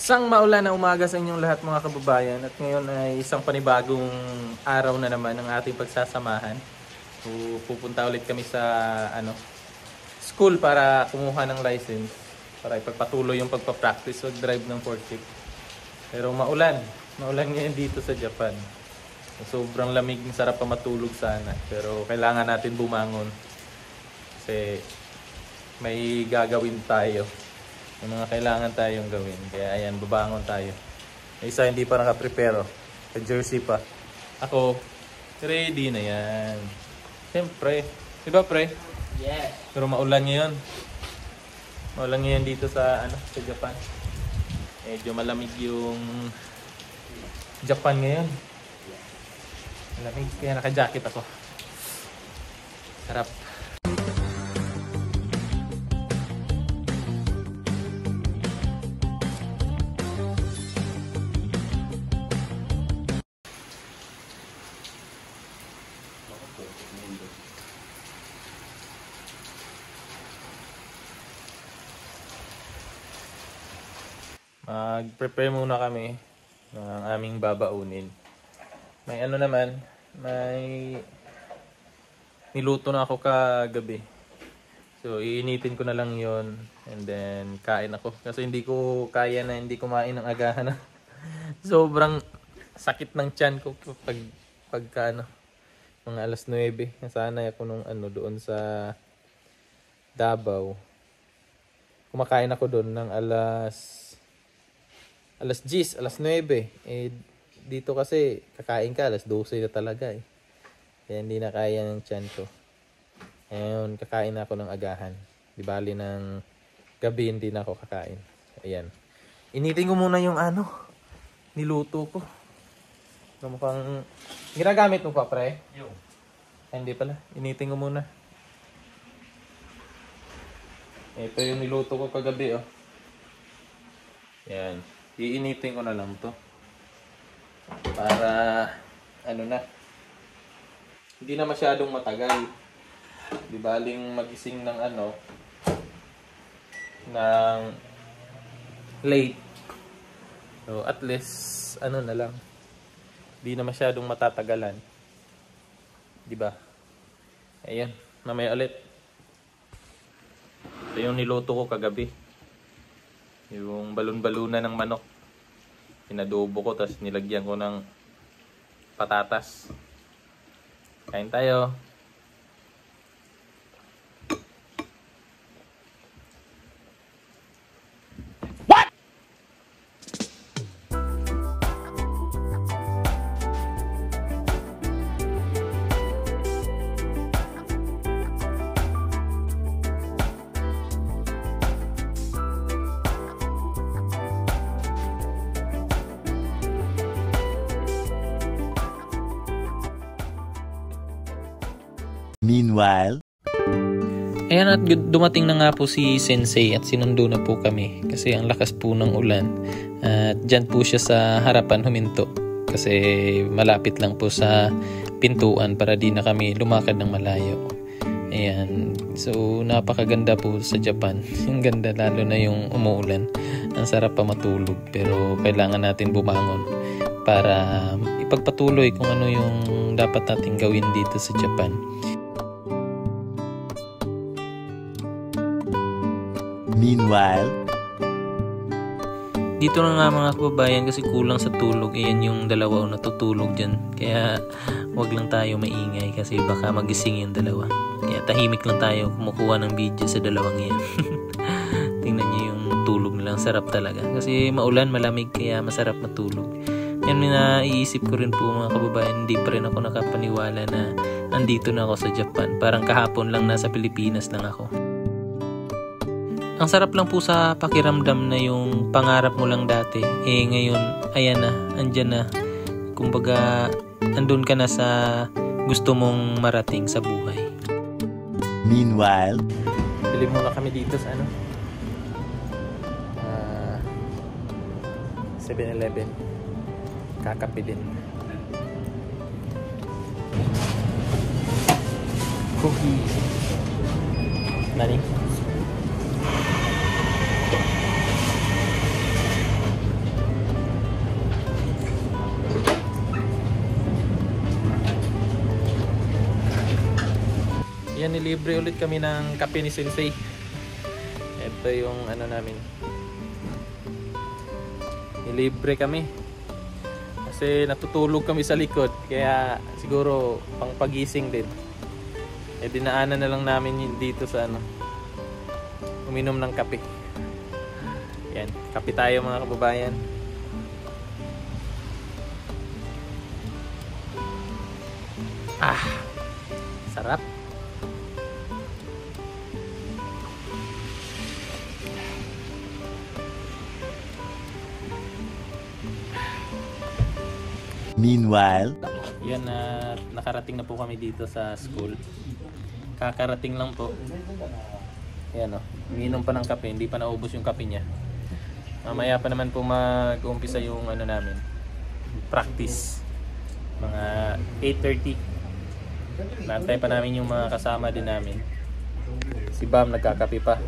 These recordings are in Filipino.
Isang maulan na umaga sa inyong lahat mga kababayan, at ngayon ay isang panibagong araw na naman ng ating pagsasamahan. So, pupunta ulit kami sa school para kumuha ng license para ipagpatuloy yung pagpa-practice o drive ng forklift. Pero maulan ngayon dito sa Japan. Sobrang lamig, sarap pa matulog sana, pero kailangan natin bumangon kasi may gagawin tayo. May mga kailangan tayong gawin. Kaya ayan, babangon tayo. May isa hindi pa nakaprepare. Ka-jersey pa. Ako, ready na yan. Siyempre. Diba pre? Yes. Pero maulan ngayon. Maulan ngayon dito sa sa Japan. Medyo malamig yung Japan ngayon. Malamig. Kaya naka-jacket ako. Sarap. Mag-prepare muna kami ng aming babaunin. May may niluto na ako kagabi. So, iinitin ko na lang yon and then kain ako. Kasi hindi ko kaya na hindi kumain ng agahan. Sobrang sakit ng tiyan ko pagka mga alas 9. Nasanay ako nung doon sa Davao. Kumakain ako doon ng alas 10, alas 9. Dito kasi kakain ka alas 12 na talaga eh. Kaya hindi na kaya ng tiyan ko. Ngayon, kakain na ako ng agahan. Di bali ng gabi hindi na ako kakain. Ayan. Initin ko muna yung niluto ko. Mukhang ginagamit mo pa, pre? Yo. Ay, hindi pala. Initin ko muna. Ito yung niluto ko kagabi, oh. Ayan. Iinitin ko na lang to para hindi na masyadong matagal. Di baling magising ng ng late. So at least na lang. Di na masyadong matatagalan. Di ba? Ayan, mamaya ulit. Ito yung niluto ko kagabi. Yung balon-balunan ng manok. Pinadobo ko, tapos nilagyan ko ng patatas. Kain tayo. What? Meanwhile, Ayan, at dumating na nga po si Sensei at sinundo na po kami kasi ang lakas po ng ulan. At dyan po siya sa harapan huminto kasi malapit lang po sa pintuan para di na kami lumakad ng malayo. Ayan, so napakaganda po sa Japan. Ang ganda lalo na yung umuulan. Ang sarap pa matulog pero kailangan natin bumangon para ipagpatuloy kung ano yung dapat natin gawin dito sa Japan. meanwhile, Dito na nga mga kababayan kasi kulang sa tulog. Ayan yung dalawa natutulog dyan. Kaya wag lang tayo maingay kasi baka magising yung dalawa. Kaya tahimik lang tayo kumukuha ng video sa dalawang yan. Tingnan nyo yung tulog nilang, sarap talaga. Kasi maulan, malamig, kaya masarap matulog. Yan naiisip ko rin po mga kababayan. Hindi pa rin ako nakapaniwala na andito na ako sa Japan. Parang kahapon lang nasa Pilipinas lang ako. Ang sarap lang po sa pakiramdam na yung pangarap mo lang dati. Ngayon, ayan na, andyan na. Kumbaga, andun ka na sa gusto mong marating sa buhay. meanwhile, Bili muna kami dito sa 7-Eleven. Kakape din. Coffee. Nani? Yan, nilibre ulit kami ng kape ni Sensei. Ito yung ano namin. Nilibre kami. Kasi natutulog kami sa likod. Kaya siguro pang pagising din. Eh dinaanan na lang namin dito sa ano. Uminom ng kape. Yan. Kape tayo mga kababayan. Ah! Sarap. Meanwhile, Yan, nakarating na po kami dito sa school. Kakarating lang po. Yan o. Umiinom pa ng kape. Hindi pa naubos yung kape niya. Mamaya pa naman po mag-uumpisa yung ano namin. Practice. Mga 8:30. Nantay pa namin yung mga kasama din namin. Si Bam nagkakape pa.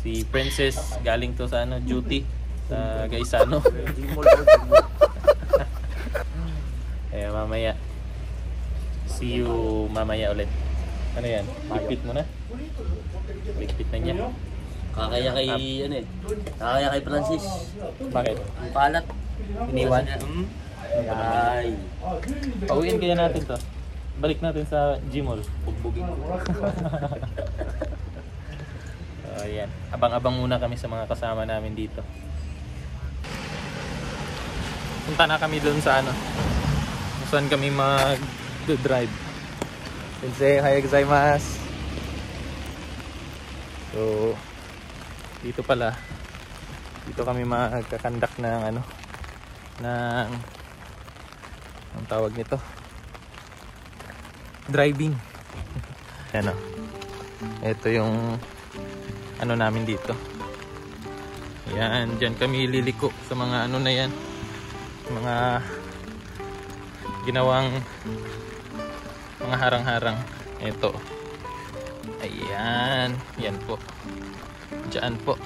Si Princess galing to sa ano, duty sa Gaisano. Kaya mamaya. See you mamaya ulit. Ano yan? Ligpit mo na? Ligpit na niya. Kakaya kay, ano eh. Kakaya kay Francis. Bakit? Ang kalat. Iniwan? Ay. Pauwiin kaya natin to. Balik natin sa Gmall. Bugbugin ko. So, ayan. Abang-abang muna kami sa mga kasama namin dito. Punta na kami doon sa ano. Kung saan kami mag-drive. Sensei, hi gozaimasu. So, dito pala. Dito kami magkakandak ng ano. Ng ang tawag nito. Driving. Yan o. Ito yung ano namin dito. Yan, dyan kami liliko sa mga ano na yan. Mga ginawang mga harang-harang. Ito. Ayan. Yan po. Diyan po.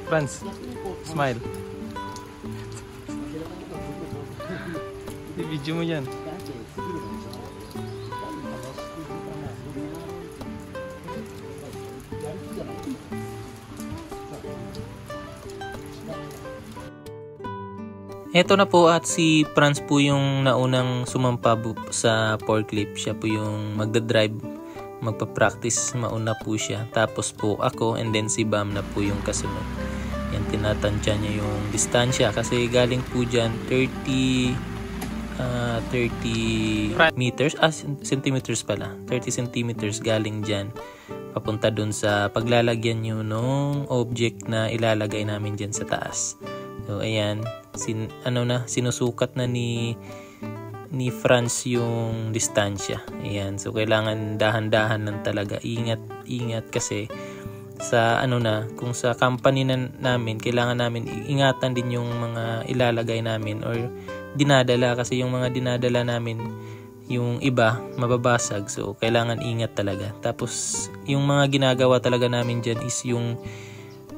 Franz, smile. I-video mo yan. Eto na po at si Franz po yung naunang sumampa sa forklift. Siya po yung magdadrive, magpa-practice, mauna po siya. Tapos po ako and then si Bam na po yung kasunod. Yan, tinatansya niya yung distansya kasi galing po dyan 30 meters, centimeters pala. 30 centimeters galing dyan. Papunta dun sa paglalagyan nyo nung object na ilalagay namin dyan sa taas. So ayan, sinusukat na ni Franz yung distansya. Ayan, so kailangan dahan-dahan lang talaga. Ingat kasi sa kung sa company namin, kailangan namin ingatan din yung mga ilalagay namin or dinadala kasi yung mga dinadala namin, yung iba mababasag. So kailangan ingat talaga. Tapos yung mga ginagawa talaga namin diyan is yung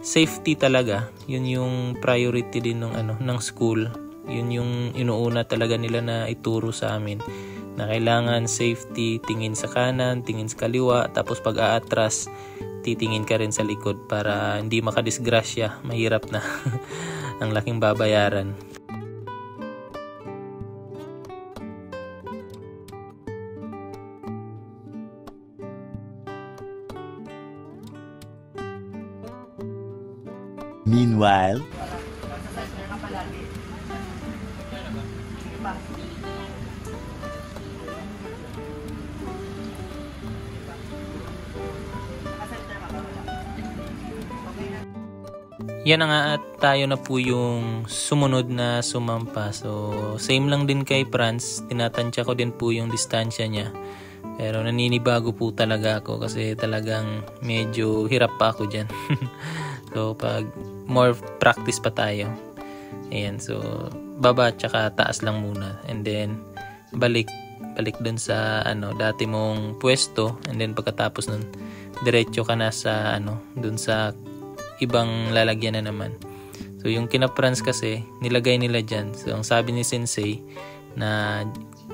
safety talaga. Yun yung priority din ng school. Yun yung inuuna talaga nila na ituro sa amin, na kailangan safety, tingin sa kanan, tingin sa kaliwa, tapos pag aatras titingin ka rin sa likod para hindi makadisgrasya. Mahirap na. Ang laking babayaran. meanwhile, yan na nga at tayo na po yung sumunod na sumampa. So same lang din kay Franz, tinatansya ko din po yung distansya niya. Pero naninibago po talaga ako kasi talagang medyo hirap pa ako dyan. So pag more practice pa tayo. Ayan, so baba tsaka taas lang muna. And then balik dun sa dati mong pwesto. And then pagkatapos nun, diretso ka na sa dun sa ibang lalagyan na naman. So yung kina Franz kasi nilagay nila dyan. So ang sabi ni Sensei na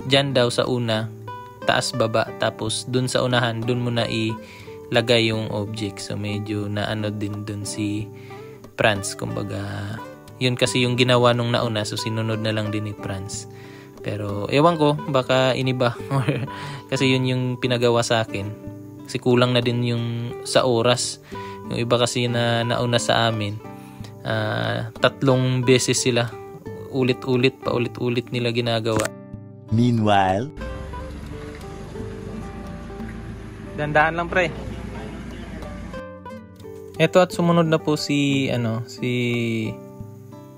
dyan daw sa una, taas baba, tapos dun sa unahan, dun mo na ilagay yung object. So medyo naano din dun si Franz, kumbaga yun kasi yung ginawa nung nauna, so sinunod na lang din ni Franz. Pero ewan ko, baka iniba kasi yun yung pinagawa sa akin, kasi kulang na din yung sa oras. Yung iba kasi na nauna sa amin, 3 beses sila paulit-ulit nila ginagawa. Meanwhile, Dandaan lang pre. Eto at sumunod na po si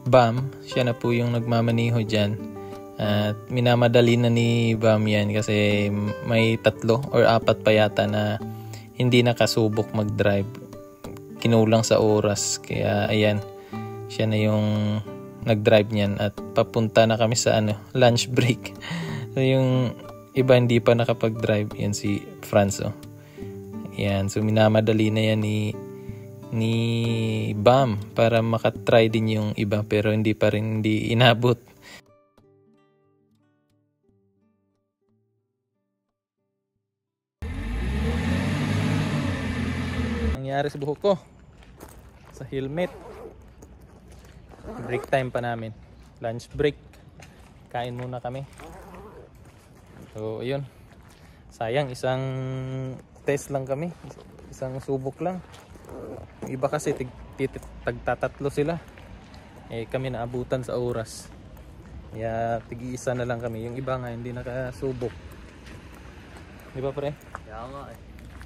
Bam. Siya na po yung nagmamaniho dyan. At minamadali na ni Bam yan kasi may 3 or 4 pa yata na hindi nakasubok mag-drive. Kinulang sa oras. Kaya ayan, siya na yung nag-drive niyan at papunta na kami sa lunch break. So yung iba hindi pa nakapag-drive, yan si Franz. Yan, so minamadali na yan ni Bam para makatry din yung iba, pero hindi inabot. Nangyari sa buhok ko, sa helmet. Break time pa namin, lunch break, kain muna kami. So ayun, sayang, isang test lang kami, isang subok lang. Yung iba kasi tagtatatlo sila, kami naabutan sa oras, kaya tig-isa na lang kami. Yung iba nga hindi nakasubok, di ba pre? Kaya nga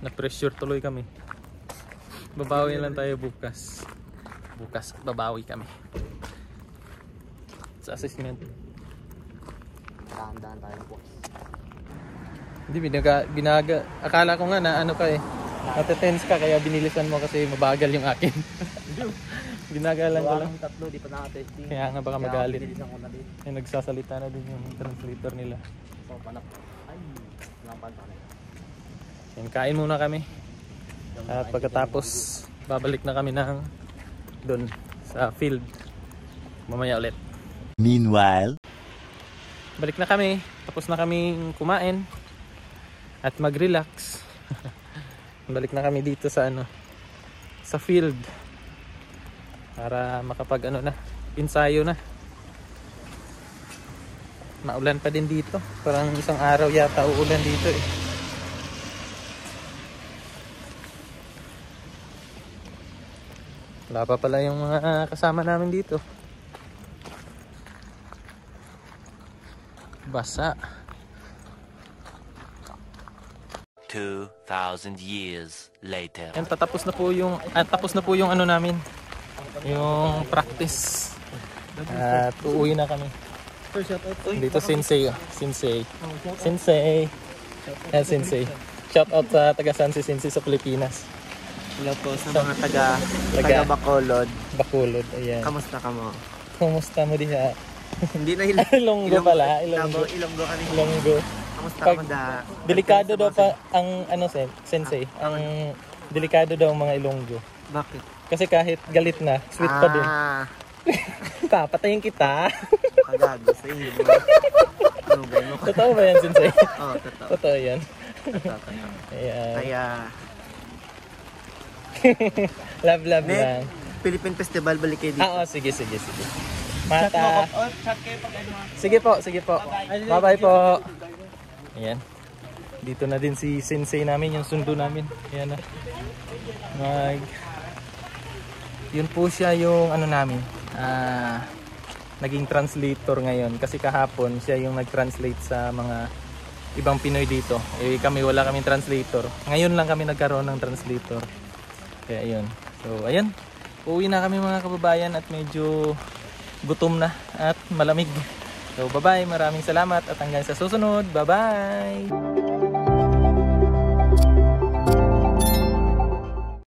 Na pressure tuloy kami. Babawi lang tayo bukas babawi kami sa assessment. Dahan-dahan tayo po. Hindi, akala ko nga na natetense ka kaya binilisan mo kasi mabagal yung akin. Binagalan ko lang. Yung 3, di pa nakatesting. Kaya nga baka magalit. Binilisan ko na din. Nagsasalita na din yung translator nila. So, panak. Ay, walang pantay. Yan, kain muna kami. At pagkatapos, babalik na kami doon sa field. Mamaya ulit. meanwhile, Balik na kami. Tapos na kaming kumain at mag-relax. Balik na kami dito sa sa field para makapag ensayo na. Maulan pa din dito. Parang isang araw yata uulan dito eh. Wala pa pala yung mga kasama namin dito. Basa. 2,000 years later. Yan, tapos na po yung namin. Yung practice. At uuwi na kami. Dito Sensei. Sensei. Shout out sa taga San Sensei sa Pilipinas. Hello po sa mga taga Bacolod. Bacolod, ayan. Kamusta ka mo? Kumusta mo diha? Hindi na Ilonggo pala, Ilonggo. Ilonggo ka rin. Ilonggo. Kamusta Pag mo da? delikado daw pa ang Sensei. Ang delikado daw ang mga Ilonggo. Bakit? Kasi kahit galit na, sweet pa din. Papatayin kita. Kagago sa inyo. Nubay mo. Totoo ba yan, Sensei? Oo, totoo. Totoo yan. Totoo. Ayan. Kaya, Love lang. Philippine Festival, balik kayo dito. Sige. Mata. Sige po. Bye-bye po. Ayan. Dito na din si Sensei namin, yung sundo namin. Ayan na. Yun po siya yung namin. Naging translator ngayon. Kasi kahapon siya yung nag-translate sa mga ibang Pinoy dito. Kami wala kaming translator. Ngayon lang kami nagkaroon ng translator. Kaya ayun. So ayun. Uuwi na kami mga kababayan at medyo gutom na at malamig. So bye-bye. Maraming salamat at hanggang sa susunod. Bye-bye.